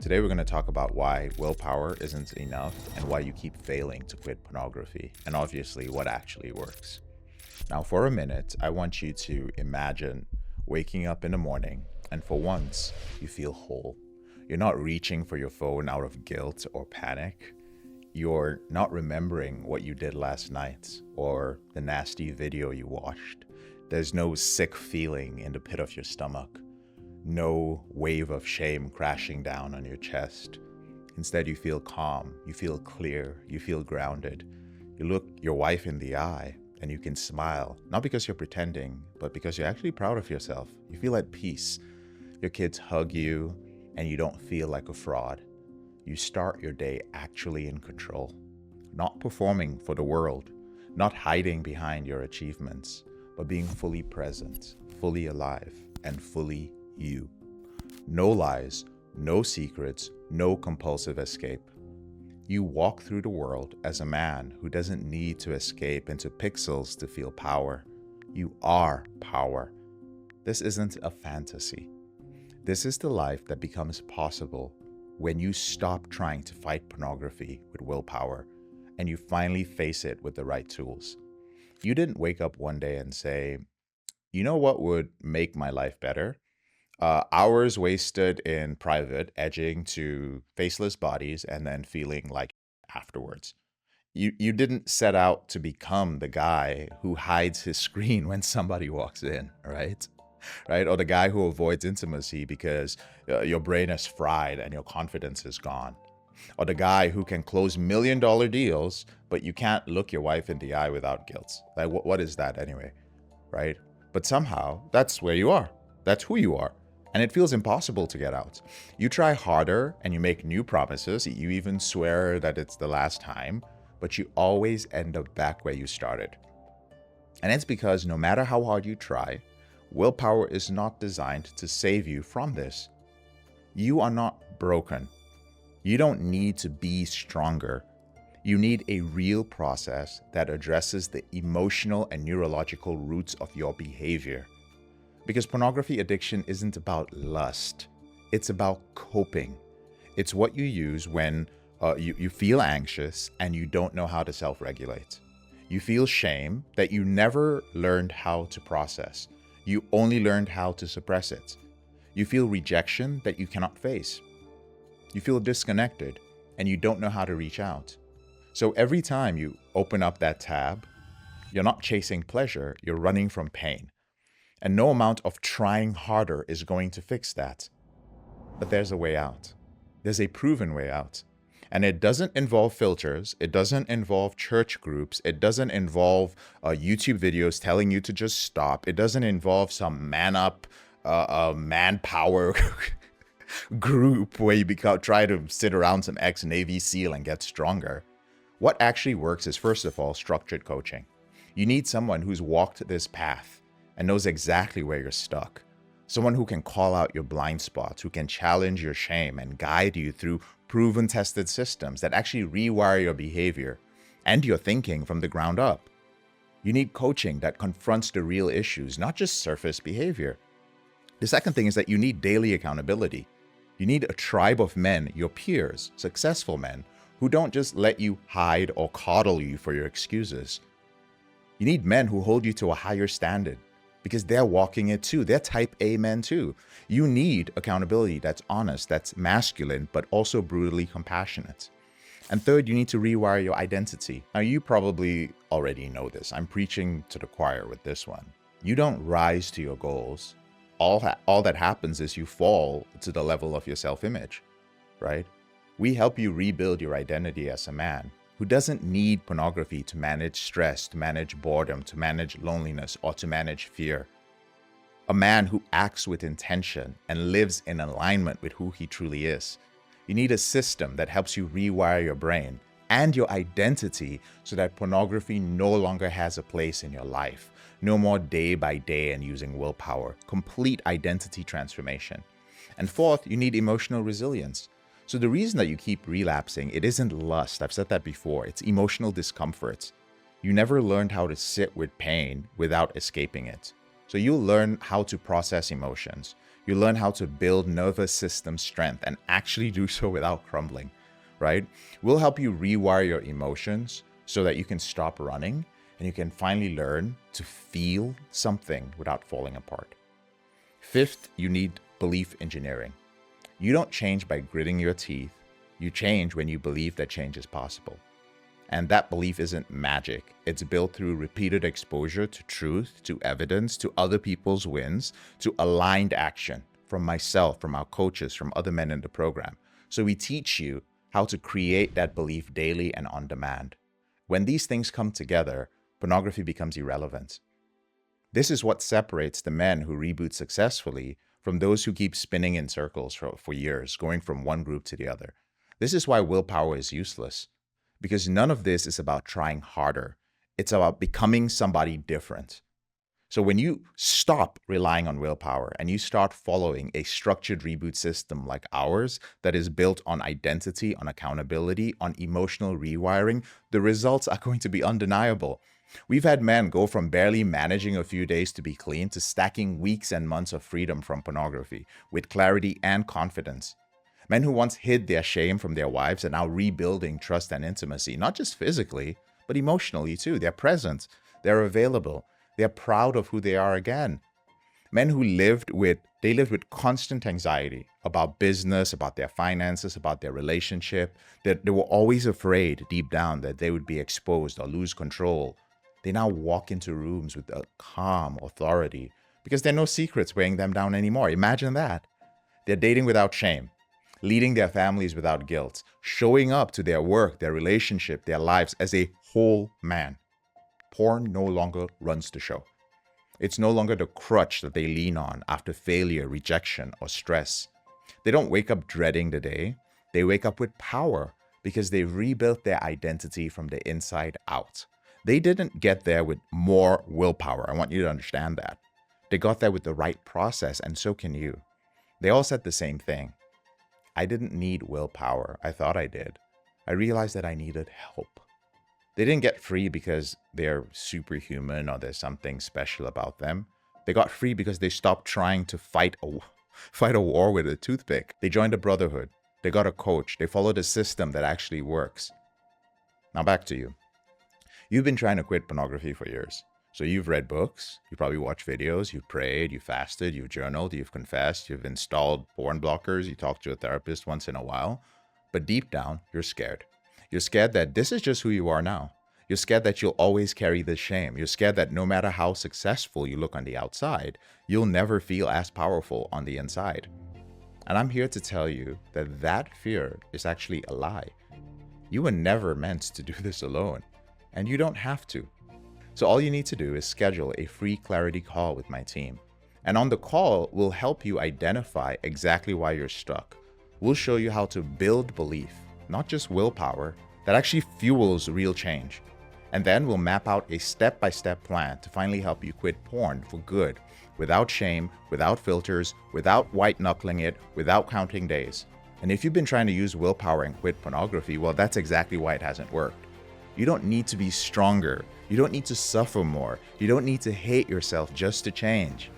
Today, we're going to talk about why willpower isn't enough and why you keep failing to quit pornography, and obviously, what actually works. Now, for a minute, I want you to imagine waking up in the morning and for once, you feel whole. You're not reaching for your phone out of guilt or panic. You're not remembering what you did last night or the nasty video you watched. There's no sick feeling in the pit of your stomach. No wave of shame crashing down on your chest. Instead, you feel calm, you feel clear, you feel grounded. You look your wife in the eye and you can smile, not because you're pretending, but because you're actually proud of yourself. You feel at peace. Your kids hug you and you don't feel like a fraud. You start your day actually in control, not performing for the world, not hiding behind your achievements, but being fully present, fully alive, and fully you. No lies, no secrets, no compulsive escape. You walk through the world as a man who doesn't need to escape into pixels to feel power. You are power. This isn't a fantasy. This is the life that becomes possible when you stop trying to fight pornography with willpower and you finally face it with the right tools. You didn't wake up one day and say, you know what would make my life better? Hours wasted in private, edging to faceless bodies, and then feeling like afterwards. You didn't set out to become the guy who hides his screen when somebody walks in, right? Right? Or the guy who avoids intimacy because your brain is fried and your confidence is gone. Or the guy who can close $1 million deals, but you can't look your wife in the eye without guilt. Like, what is that anyway? Right? But somehow, that's where you are. That's who you are. And it feels impossible to get out. You try harder and you make new promises. You even swear that it's the last time, but you always end up back where you started. And it's because no matter how hard you try, willpower is not designed to save you from this. You are not broken. You don't need to be stronger. You need a real process that addresses the emotional and neurological roots of your behavior. Because pornography addiction isn't about lust. It's about coping. It's what you use when you feel anxious and you don't know how to self-regulate. You feel shame that you never learned how to process. You only learned how to suppress it. You feel rejection that you cannot face. You feel disconnected and you don't know how to reach out. So every time you open up that tab, you're not chasing pleasure, you're running from pain. And no amount of trying harder is going to fix that. But there's a way out. There's a proven way out. And it doesn't involve filters. It doesn't involve church groups. It doesn't involve YouTube videos telling you to just stop. It doesn't involve some man up, manpower group where you try to sit around some ex-Navy SEAL and get stronger. What actually works is, first of all, structured coaching. You need someone who's walked this path and knows exactly where you're stuck. Someone who can call out your blind spots, who can challenge your shame and guide you through proven tested systems that actually rewire your behavior and your thinking from the ground up. You need coaching that confronts the real issues, not just surface behavior. The second thing is that you need daily accountability. You need a tribe of men, your peers, successful men, who don't just let you hide or coddle you for your excuses. You need men who hold you to a higher standard because they're walking it too. They're type A men too. You need accountability that's honest, that's masculine, but also brutally compassionate. And third, you need to rewire your identity. Now, you probably already know this. I'm preaching to the choir with this one. You don't rise to your goals. All that happens is you fall to the level of your self-image, right? We help you rebuild your identity as a man who doesn't need pornography to manage stress, to manage boredom, to manage loneliness, or to manage fear. A man who acts with intention and lives in alignment with who he truly is. You need a system that helps you rewire your brain and your identity so that pornography no longer has a place in your life. No more day by day and using willpower. Complete identity transformation. And fourth, you need emotional resilience. So the reason that you keep relapsing, it isn't lust. I've said that before. It's emotional discomfort. You never learned how to sit with pain without escaping it. So you'll learn how to process emotions. You learn how to build nervous system strength and actually do so without crumbling, right? We'll help you rewire your emotions so that you can stop running and you can finally learn to feel something without falling apart. Fifth, you need belief engineering. You don't change by gritting your teeth. You change when you believe that change is possible. And that belief isn't magic. It's built through repeated exposure to truth, to evidence, to other people's wins, to aligned action from myself, from our coaches, from other men in the program. So we teach you how to create that belief daily and on demand. When these things come together, pornography becomes irrelevant. This is what separates the men who reboot successfully from those who keep spinning in circles for years, going from one group to the other. This is why willpower is useless, because none of this is about trying harder. It's about becoming somebody different. So when you stop relying on willpower and you start following a structured reboot system like ours that is built on identity, on accountability, on emotional rewiring, the results are going to be undeniable. We've had men go from barely managing a few days to be clean to stacking weeks and months of freedom from pornography with clarity and confidence. Men who once hid their shame from their wives are now rebuilding trust and intimacy, not just physically, but emotionally too. They're present, they're available, they're proud of who they are again. Men who lived with constant anxiety about business, about their finances, about their relationship. They were always afraid deep down that they would be exposed or lose control. They now walk into rooms with a calm authority because there are no secrets weighing them down anymore. Imagine that. They're dating without shame, leading their families without guilt, showing up to their work, their relationship, their lives as a whole man. Porn no longer runs the show. It's no longer the crutch that they lean on after failure, rejection, or stress. They don't wake up dreading the day. They wake up with power because they rebuilt their identity from the inside out. They didn't get there with more willpower. I want you to understand that. They got there with the right process, and so can you. They all said the same thing. I didn't need willpower. I thought I did. I realized that I needed help. They didn't get free because they're superhuman or there's something special about them. They got free because they stopped trying to fight a war with a toothpick. They joined a brotherhood. They got a coach. They followed a system that actually works. Now back to you. You've been trying to quit pornography for years. So you've read books, you probably watched videos, you've prayed, you've fasted, you've journaled, you've confessed, you've installed porn blockers, you talk to a therapist once in a while. But deep down, you're scared. You're scared that this is just who you are now. You're scared that you'll always carry this shame. You're scared that no matter how successful you look on the outside, you'll never feel as powerful on the inside. And I'm here to tell you that that fear is actually a lie. You were never meant to do this alone, and you don't have to. So all you need to do is schedule a free clarity call with my team. And on the call, we'll help you identify exactly why you're stuck. We'll show you how to build belief, not just willpower, that actually fuels real change. And then we'll map out a step-by-step plan to finally help you quit porn for good, without shame, without filters, without white-knuckling it, without counting days. And if you've been trying to use willpower and quit pornography, well, that's exactly why it hasn't worked. You don't need to be stronger. You don't need to suffer more. You don't need to hate yourself just to change.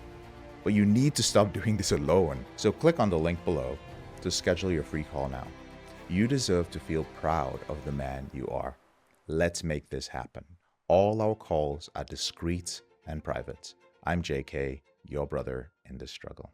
But you need to stop doing this alone. So click on the link below to schedule your free call now. You deserve to feel proud of the man you are. Let's make this happen. All our calls are discreet and private. I'm JK, your brother in this struggle.